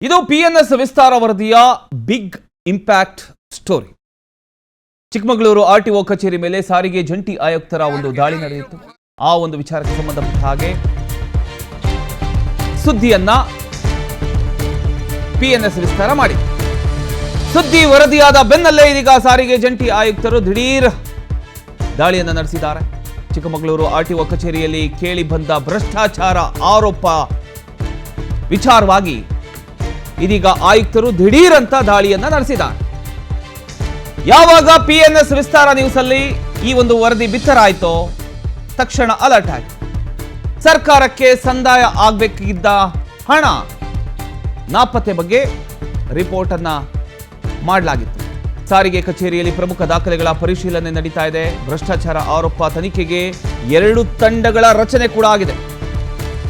ಇದು ಪಿಎನ್ಎಸ್ ವಿಸ್ತಾರ ವರದಿಯ big impact story. Chikkamagaluru RTO ಕಚೇರಿ ಮೇಲೆ ಸಾರಿಗೆ ಜಂಟಿ ಆಯುಕ್ತರ ಒಂದು ದಾಳಿ ನಡೆಯಿತು. ಆ ಒಂದು ವಿಚಾರಕ್ಕೆ ಸಂಬಂಧಪಟ್ಟ ಹಾಗೆ ಸುದ್ದಿಯನ್ನ ಪಿಎನ್ಎಸ್ ವಿಸ್ತಾರ ಮಾಡಿ ಸುದ್ದಿ ವರದಿಯಾದ ಬೆನ್ನಲ್ಲೇ ಇದೀಗ ಸಾರಿಗೆ ಜಂಟಿ ಆಯುಕ್ತರು ದಿಢೀರ್ ದಾಳಿಯನ್ನ ನಡೆಸಿದ್ದಾರೆ. ಚಿಕ್ಕಮಗಳೂರು ಆರ್ಟಿಒ ಕಚೇರಿಯಲ್ಲಿ ಕೇಳಿ ಬಂದ ಭ್ರಷ್ಟಾಚಾರ ಆರೋಪ ವಿಚಾರವಾಗಿ ಇದೀಗ ಆಯುಕ್ತರು ದಿಢೀರ್ ಅಂತ ದಾಳಿಯನ್ನ ನಡೆಸಿದ್ದಾರೆ. ಯಾವಾಗ ಪಿಎನ್ಎಸ್ ವಿಸ್ತಾರ ನ್ಯೂಸ್ ಅಲ್ಲಿ ಈ ಒಂದು ವರದಿ ಬಿತ್ತರಾಯ್ತೋ ತಕ್ಷಣ ಅಲರ್ಟ್ ಆಗಿ ಸರ್ಕಾರಕ್ಕೆ ಸಂದಾಯ ಆಗಬೇಕಿದ್ದ ಹಣ ನಾಪತ್ತೆ ಬಗ್ಗೆ ರಿಪೋರ್ಟ್ ಅನ್ನ ಮಾಡಲಾಗಿತ್ತು. ಸಾರಿಗೆ ಕಚೇರಿಯಲ್ಲಿ ಪ್ರಮುಖ ದಾಖಲೆಗಳ ಪರಿಶೀಲನೆ ನಡೀತಾ ಇದೆ. ಭ್ರಷ್ಟಾಚಾರ ಆರೋಪ ತನಿಖೆಗೆ 2 ತಂಡಗಳ ರಚನೆ ಕೂಡ ಆಗಿದೆ.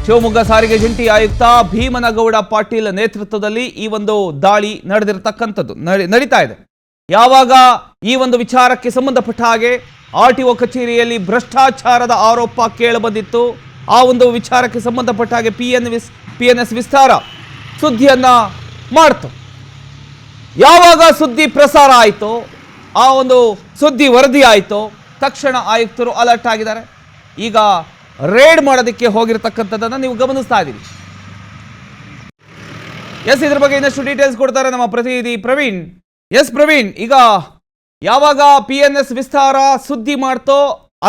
ಶಿವಮೊಗ್ಗ ಸಾರಿಗೆ ಜಂಟಿ ಆಯುಕ್ತ ಭೀಮನಗೌಡ ಪಾಟೀಲ್ ನೇತೃತ್ವದಲ್ಲಿ ಈ ಒಂದು ದಾಳಿ ನಡೆದಿರತಕ್ಕಂಥದ್ದು ನಡೀತಾ ಇದೆ. ಯಾವಾಗ ಈ ಒಂದು ವಿಚಾರಕ್ಕೆ ಸಂಬಂಧಪಟ್ಟ ಹಾಗೆ ಆರ್ಟಿಒ ಕಚೇರಿಯಲ್ಲಿ ಭ್ರಷ್ಟಾಚಾರದ ಆರೋಪ ಕೇಳಬಂದಿತ್ತು, ಆ ಒಂದು ವಿಚಾರಕ್ಕೆ ಸಂಬಂಧಪಟ್ಟ ಹಾಗೆ ಪಿಎನ್ಎಸ್ ವಿಸ್ತಾರ ಸುದ್ದಿಯನ್ನ ಮಾಡ್ತು. ಯಾವಾಗ ಸುದ್ದಿ ಪ್ರಸಾರ ಆಯಿತು, ಆ ಒಂದು ಸುದ್ದಿ ವರದಿ ಆಯಿತು, ತಕ್ಷಣ ಆಯುಕ್ತರು ಅಲರ್ಟ್ ಆಗಿದ್ದಾರೆ. ಈಗ ರೇಡ್ ಮಾಡೋದಕ್ಕೆ ಹೋಗಿರತಕ್ಕಂಥದ್ದನ್ನು ನೀವು ಗಮನಿಸ್ತಾ ಇದ್ದೀರಿ. ಎಸ್, ಇದ್ರ ಬಗ್ಗೆ ಇನ್ನಷ್ಟು ಡೀಟೇಲ್ಸ್ ಕೊಡ್ತಾರೆ ನಮ್ಮ ಪ್ರತಿನಿಧಿ ಪ್ರವೀಣ್. ಎಸ್ ಪ್ರವೀಣ್, ಈಗ ಯಾವಾಗ ಪಿಎನ್ಎಸ್ ವಿಸ್ತಾರ ಸುದ್ದಿ ಮಾಡ್ತೋ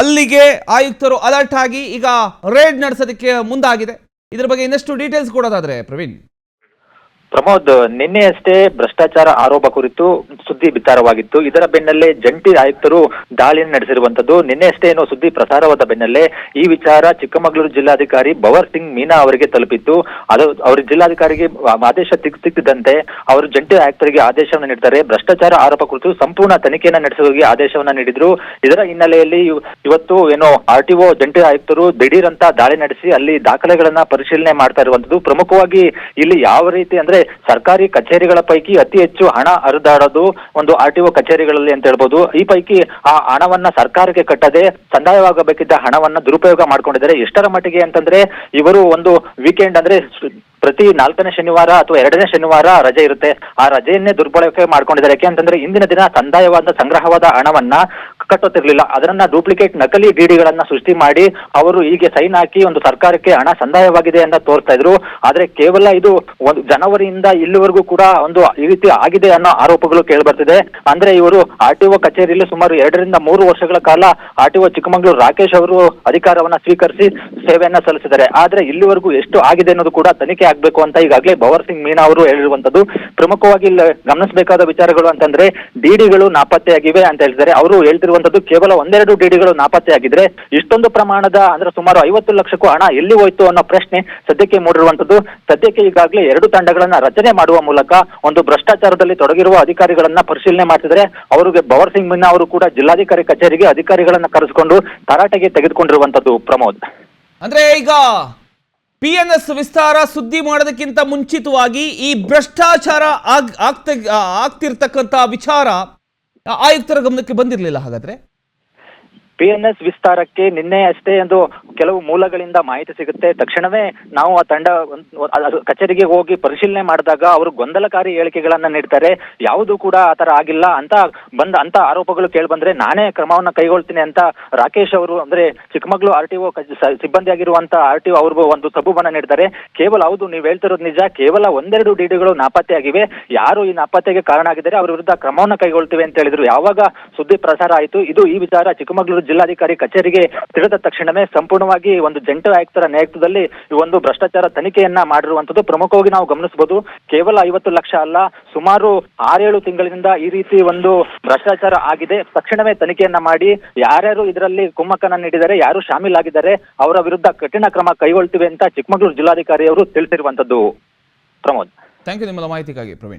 ಅಲ್ಲಿಗೆ ಆಯುಕ್ತರು ಅಲರ್ಟ್ ಆಗಿ ಈಗ ರೇಡ್ ನಡೆಸೋದಕ್ಕೆ ಮುಂದಾಗಿದೆ. ಇದ್ರ ಬಗ್ಗೆ ಇನ್ನಷ್ಟು ಡೀಟೇಲ್ಸ್ ಕೊಡೋದಾದ್ರೆ ಪ್ರವೀಣ್. ಪ್ರಮೋದ್, ನಿನ್ನೆಯಷ್ಟೇ ಭ್ರಷ್ಟಾಚಾರ ಆರೋಪ ಕುರಿತು ಸುದ್ದಿ ಬಿತ್ತಾರವಾಗಿತ್ತು. ಇದರ ಬೆನ್ನಲ್ಲೇ ಜಂಟಿ ಆಯುಕ್ತರು ದಾಳಿಯನ್ನು ನಡೆಸಿರುವಂತದ್ದು. ನಿನ್ನೆಯಷ್ಟೇ ಏನೋ ಸುದ್ದಿ ಪ್ರಸಾರವಾದ ಬೆನ್ನಲ್ಲೇ ಈ ವಿಚಾರ ಚಿಕ್ಕಮಗಳೂರು ಜಿಲ್ಲಾಧಿಕಾರಿ ಭವರ್ ಸಿಂಗ್ ಮೀನಾ ಅವರಿಗೆ ತಲುಪಿತ್ತು. ಅದು ಅವರ ಜಿಲ್ಲಾಧಿಕಾರಿಗೆ ಆದೇಶ ಸಿಕ್ತಿದ್ದಂತೆ ಅವರು ಜಂಟಿ ಆಯುಕ್ತರಿಗೆ ಆದೇಶವನ್ನು ನೀಡ್ತಾರೆ. ಭ್ರಷ್ಟಾಚಾರ ಆರೋಪ ಕುರಿತು ಸಂಪೂರ್ಣ ತನಿಖೆಯನ್ನು ನಡೆಸುವುದಕ್ಕೆ ಆದೇಶವನ್ನ ನೀಡಿದ್ರು. ಇದರ ಹಿನ್ನೆಲೆಯಲ್ಲಿ ಇವತ್ತು ಏನೋ ಆರ್ಟಿಒ ಜಂಟಿ ಆಯುಕ್ತರು ದಿಢೀರ್ ಅಂತ ದಾಳಿ ನಡೆಸಿ ಅಲ್ಲಿ ದಾಖಲೆಗಳನ್ನ ಪರಿಶೀಲನೆ ಮಾಡ್ತಾ ಇರುವಂತದ್ದು. ಪ್ರಮುಖವಾಗಿ ಇಲ್ಲಿ ಯಾವ ರೀತಿ ಅಂದ್ರೆ ಸರ್ಕಾರಿ ಕಚೇರಿಗಳ ಪೈಕಿ ಅತಿ ಹೆಚ್ಚು ಹಣ ಹರಿದಾಡೋದು ಒಂದು ಆರ್ಟಿಒ ಕಚೇರಿಗಳಲ್ಲಿ ಅಂತ ಹೇಳ್ಬೋದು. ಈ ಪೈಕಿ ಆ ಹಣವನ್ನ ಸರ್ಕಾರಕ್ಕೆ ಕಟ್ಟದೆ ಸಂದಾಯವಾಗಬೇಕಿದ್ದ ಹಣವನ್ನ ದುರುಪಯೋಗ ಮಾಡ್ಕೊಂಡಿದ್ದಾರೆ. ಎಷ್ಟರ ಮಟ್ಟಿಗೆ ಅಂತಂದ್ರೆ ಇವರು ಒಂದು ವೀಕೆಂಡ್ ಅಂದ್ರೆ ಪ್ರತಿ 4ನೇ ಶನಿವಾರ ಅಥವಾ 2ನೇ ಶನಿವಾರ ರಜೆ ಇರುತ್ತೆ, ಆ ರಜೆಯನ್ನೇ ದುರ್ಬಳಕೆ ಮಾಡ್ಕೊಂಡಿದ್ದಾರೆ. ಯಾಕೆ ಅಂತಂದ್ರೆ ಇಂದಿನ ದಿನ ಸಂದಾಯವಾದ ಸಂಗ್ರಹವಾದ ಹಣವನ್ನ ಕಟ್ಟುತ್ತಿರ್ಲಿಲ್ಲ, ಅದನ್ನ ಡೂಪ್ಲಿಕೇಟ್ ನಕಲಿ ಡಿಡಿಗಳನ್ನ ಸೃಷ್ಟಿ ಮಾಡಿ ಅವರು ಹೀಗೆ ಸೈನ್ ಹಾಕಿ ಒಂದು ಸರ್ಕಾರಕ್ಕೆ ಹಣ ಸಂದಾಯವಾಗಿದೆ ಅಂತ ತೋರಿಸ್ತಾ ಇದ್ರು. ಆದ್ರೆ ಕೇವಲ ಇದು ಒಂದು ಜನವರಿಯಿಂದ ಇಲ್ಲಿವರೆಗೂ ಕೂಡ ಒಂದು ಈ ರೀತಿ ಆಗಿದೆ ಅನ್ನೋ ಆರೋಪಗಳು ಕೇಳಿಬರ್ತಿದೆ. ಅಂದ್ರೆ ಇವರು ಆರ್ಟಿಒ ಕಚೇರಿಯಲ್ಲಿ ಸುಮಾರು 2 ರಿಂದ 3 ವರ್ಷಗಳ ಕಾಲ ಆರ್ಟಿಒ ಚಿಕ್ಕಮಗಳೂರು ರಾಕೇಶ್ ಅವರು ಅಧಿಕಾರವನ್ನ ಸ್ವೀಕರಿಸಿ ಸೇವೆಯನ್ನ ಸಲ್ಲಿಸಿದ್ದಾರೆ. ಆದ್ರೆ ಇಲ್ಲಿವರೆಗೂ ಎಷ್ಟು ಆಗಿದೆ ಅನ್ನೋದು ಕೂಡ ತನಿಖೆ ಆಗ್ಬೇಕು ಅಂತ ಈಗಾಗಲೇ ಭವರ್ ಸಿಂಗ್ ಮೀನಾ ಅವರು ಹೇಳಿರುವಂತದ್ದು. ಪ್ರಮುಖವಾಗಿ ಇಲ್ಲಿ ಗಮನಿಸಬೇಕಾದ ವಿಚಾರಗಳು ಅಂತಂದ್ರೆ ಡಿಡಿಗಳು ನಾಪತ್ತೆಯಾಗಿವೆ ಅಂತ ಹೇಳಿದ್ದಾರೆ. ಅವರು ಹೇಳ್ತಿರುವಂತದ್ದು ಕೇವಲ 1-2 ಡಿಡಿಗಳು ನಾಪತ್ತೆಯಾಗಿದ್ರೆ ಇಷ್ಟೊಂದು ಪ್ರಮಾಣದ ಅಂದ್ರೆ ಸುಮಾರು 50 ಲಕ್ಷಕ್ಕೂ ಹಣ ಎಲ್ಲಿ ಹೋಯ್ತು ಅನ್ನೋ ಪ್ರಶ್ನೆ ಸದ್ಯಕ್ಕೆ ಮೂಡಿರುವಂತದ್ದು. ಸದ್ಯಕ್ಕೆ ಈಗಾಗಲೇ 2 ತಂಡಗಳನ್ನ ರಚನೆ ಮಾಡುವ ಮೂಲಕ ಒಂದು ಭ್ರಷ್ಟಾಚಾರದಲ್ಲಿ ತೊಡಗಿರುವ ಅಧಿಕಾರಿಗಳನ್ನ ಪರಿಶೀಲನೆ ಮಾಡ್ತಿದ್ದಾರೆ. ಅವರಿಗೆ ಭವರ್ ಸಿಂಗ್ ಮೀನಾ ಅವರು ಕೂಡ ಜಿಲ್ಲಾಧಿಕಾರಿ ಕಚೇರಿಗೆ ಅಧಿಕಾರಿಗಳನ್ನ ಕರೆಸಿಕೊಂಡು ತರಾಟೆಗೆ ತೆಗೆದುಕೊಂಡಿರುವಂತದ್ದು. ಪ್ರಮೋದ್, ಅಂದ್ರೆ ಈಗ ಪಿಎನ್ಎಸ್ ವಿಸ್ತಾರ ಸುದ್ದಿ ಮಾಡೋದಕ್ಕಿಂತ ಮುಂಚಿತವಾಗಿ ಈ ಭ್ರಷ್ಟಾಚಾರ ಆಗ್ತಿರ್ತಕ್ಕಂಥ ವಿಚಾರ ಆಯುಕ್ತರ ಗಮನಕ್ಕೆ ಬಂದಿರಲಿಲ್ಲ. ಹಾಗಾದ್ರೆ ಪಿಎನ್ಎಸ್ ವಿಸ್ತಾರಕ್ಕೆ ನಿನ್ನೆ ಅಷ್ಟೇ ಎಂದು ಕೆಲವು ಮೂಲಗಳಿಂದ ಮಾಹಿತಿ ಸಿಗುತ್ತೆ. ತಕ್ಷಣವೇ ನಾವು ಆ ತಂಡ ಕಚೇರಿಗೆ ಹೋಗಿ ಪರಿಶೀಲನೆ ಮಾಡಿದಾಗ ಅವರು ಗೊಂದಲಕಾರಿ ಹೇಳಿಕೆಗಳನ್ನ ನೀಡ್ತಾರೆ. ಯಾವುದು ಕೂಡ ಆತರ ಆಗಿಲ್ಲ ಅಂತ ಆರೋಪಗಳು ಕೇಳಿ ಬಂದ್ರೆ ನಾನೇ ಕ್ರಮವನ್ನ ಕೈಗೊಳ್ತೀನಿ ಅಂತ ರಾಕೇಶ್ ಅವರು ಅಂದ್ರೆ ಚಿಕ್ಕಮಗಳೂರು ಆರ್ಟಿಒ ಸಿಬ್ಬಂದಿ ಆಗಿರುವಂತ ಆರ್ಟಿಒ ಅವರು ಒಂದು ಸಬೂಬನ್ನ ನೀಡ್ತಾರೆ. ಕೇವಲ ಹೌದು, ನೀವು ಹೇಳ್ತಿರೋದು ನಿಜ, ಕೇವಲ 1-2 ಡಿಡಿಗಳು ನಾಪತ್ತೆ ಆಗಿವೆ, ಯಾರು ಈ ನಾಪತ್ತೆಗೆ ಕಾರಣ ಆಗಿದ್ದಾರೆ ಅವರ ವಿರುದ್ಧ ಕ್ರಮವನ್ನ ಕೈಗೊಳ್ತೀವಿ ಅಂತ ಹೇಳಿದ್ರು. ಯಾವಾಗ ಸುದ್ದಿ ಪ್ರಸಾರ ಆಯಿತು, ಈ ವಿಚಾರ ಚಿಕ್ಕಮಗಳೂರು ಜಿಲ್ಲಾಧಿಕಾರಿ ಕಚೇರಿಗೆ ತಿಳಿದ ತಕ್ಷಣವೇ ಸಂಪೂರ್ಣವಾಗಿ ಒಂದು ಜಂಟಿ ಆಯುಕ್ತರ ನೇತೃತ್ವದಲ್ಲಿ ಈ ಒಂದು ಭ್ರಷ್ಟಾಚಾರ ತನಿಖೆಯನ್ನ ಮಾಡಿರುವಂತದ್ದು. ಪ್ರಮುಖವಾಗಿ ನಾವು ಗಮನಿಸಬಹುದು, ಕೇವಲ 50 ಲಕ್ಷ ಅಲ್ಲ, ಸುಮಾರು 6-7 ತಿಂಗಳಿಂದ ಈ ರೀತಿ ಒಂದು ಭ್ರಷ್ಟಾಚಾರ ಆಗಿದೆ. ತಕ್ಷಣವೇ ತನಿಖೆಯನ್ನ ಮಾಡಿ ಯಾರ್ಯಾರು ಇದರಲ್ಲಿ ಕುಮ್ಮಕ್ಕನ್ನ ನೀಡಿದ್ದಾರೆ, ಯಾರು ಶಾಮೀಲಾಗಿದ್ದಾರೆ ಅವರ ವಿರುದ್ಧ ಕಠಿಣ ಕ್ರಮ ಕೈಗೊಳ್ತೀವಿ ಅಂತ ಚಿಕ್ಕಮಗಳೂರು ಜಿಲ್ಲಾಧಿಕಾರಿ ಅವರು ತಿಳಿಸಿರುವಂತದ್ದು. ಪ್ರಮೋದ್, ಥ್ಯಾಂಕ್ ಯು ನಿಮ್ಮಲ್ಲ ಮಾಹಿತಿಗಾಗಿ ಪ್ರವೀಣ್.